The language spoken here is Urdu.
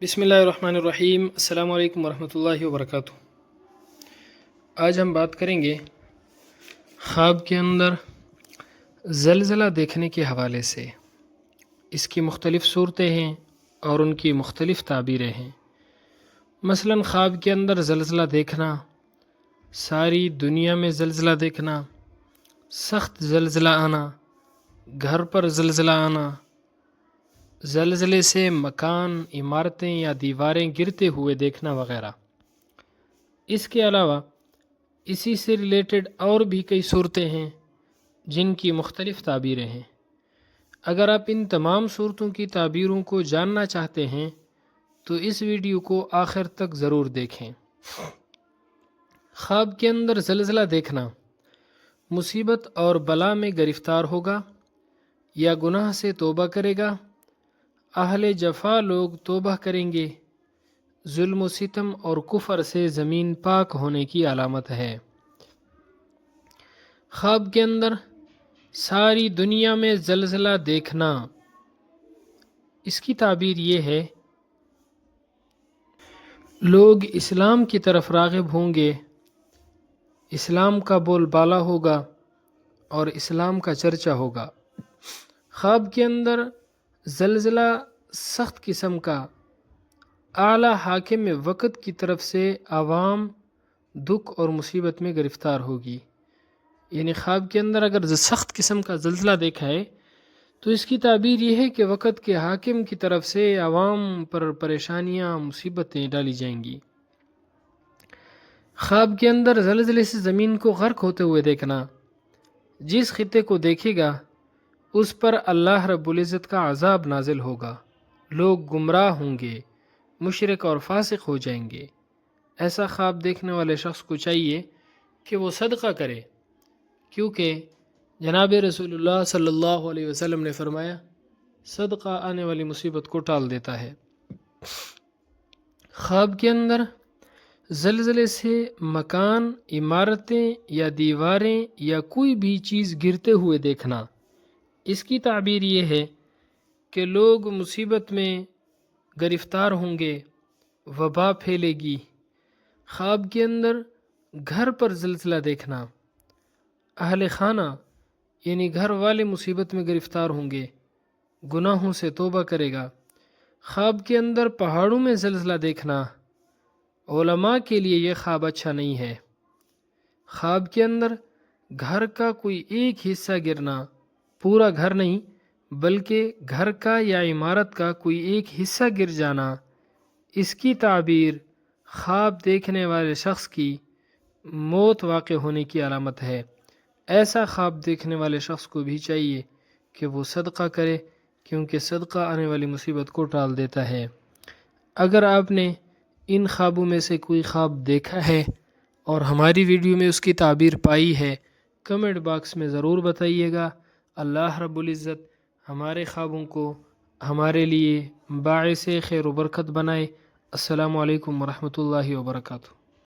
بسم اللہ الرحمن الرحیم۔ السلام علیکم ورحمۃ اللہ وبرکاتہ۔ آج ہم بات کریں گے خواب کے اندر زلزلہ دیکھنے کے حوالے سے۔ اس کی مختلف صورتیں ہیں اور ان کی مختلف تعبیریں ہیں۔ مثلا خواب کے اندر زلزلہ دیکھنا، ساری دنیا میں زلزلہ دیکھنا، سخت زلزلہ آنا، گھر پر زلزلہ آنا، زلزلے سے مکان، عمارتیں یا دیواریں گرتے ہوئے دیکھنا وغیرہ۔ اس کے علاوہ اسی سے ریلیٹڈ اور بھی کئی صورتیں ہیں جن کی مختلف تعبیریں ہیں۔ اگر آپ ان تمام صورتوں کی تعبیروں کو جاننا چاہتے ہیں تو اس ویڈیو کو آخر تک ضرور دیکھیں۔ خواب کے اندر زلزلہ دیکھنا، مصیبت اور بلا میں گرفتار ہوگا یا گناہ سے توبہ کرے گا۔ اہل جفا لوگ توبہ کریں گے، ظلم و ستم اور کفر سے زمین پاک ہونے کی علامت ہے۔ خواب کے اندر ساری دنیا میں زلزلہ دیکھنا، اس کی تعبیر یہ ہے لوگ اسلام کی طرف راغب ہوں گے، اسلام کا بول بالا ہوگا اور اسلام کا چرچا ہوگا۔ خواب کے اندر زلزلہ سخت قسم کا، اعلیٰ حاکم وقت کی طرف سے عوام دکھ اور مصیبت میں گرفتار ہوگی۔ یعنی خواب کے اندر اگر سخت قسم کا زلزلہ دیکھا ہے تو اس کی تعبیر یہ ہے کہ وقت کے حاکم کی طرف سے عوام پر پریشانیاں، مصیبتیں ڈالی جائیں گی۔ خواب کے اندر زلزلے سے زمین کو غرق ہوتے ہوئے دیکھنا، جس خطے کو دیکھے گا اس پر اللہ رب العزت کا عذاب نازل ہوگا، لوگ گمراہ ہوں گے، مشرک اور فاسق ہو جائیں گے۔ ایسا خواب دیکھنے والے شخص کو چاہیے کہ وہ صدقہ کرے، کیونکہ جناب رسول اللہ صلی اللہ علیہ وسلم نے فرمایا صدقہ آنے والی مصیبت کو ٹال دیتا ہے۔ خواب کے اندر زلزلے سے مکان، عمارتیں یا دیواریں یا کوئی بھی چیز گرتے ہوئے دیکھنا، اس کی تعبیر یہ ہے کہ لوگ مصیبت میں گرفتار ہوں گے، وبا پھیلے گی۔ خواب کے اندر گھر پر زلزلہ دیکھنا، اہل خانہ یعنی گھر والے مصیبت میں گرفتار ہوں گے، گناہوں سے توبہ کرے گا۔ خواب کے اندر پہاڑوں میں زلزلہ دیکھنا، علماء کے لیے یہ خواب اچھا نہیں ہے۔ خواب کے اندر گھر کا کوئی ایک حصہ گرنا، پورا گھر نہیں بلکہ گھر کا یا عمارت کا کوئی ایک حصہ گر جانا، اس کی تعبیر خواب دیکھنے والے شخص کی موت واقع ہونے کی علامت ہے۔ ایسا خواب دیکھنے والے شخص کو بھی چاہیے کہ وہ صدقہ کرے، کیونکہ صدقہ آنے والی مصیبت کو ٹال دیتا ہے۔ اگر آپ نے ان خوابوں میں سے کوئی خواب دیکھا ہے اور ہماری ویڈیو میں اس کی تعبیر پائی ہے، کمنٹ باکس میں ضرور بتائیے گا۔ اللہ رب العزت ہمارے خوابوں کو ہمارے لیے باعث خیر و برکت بنائے۔ السلام علیکم ورحمۃ اللہ وبرکاتہ۔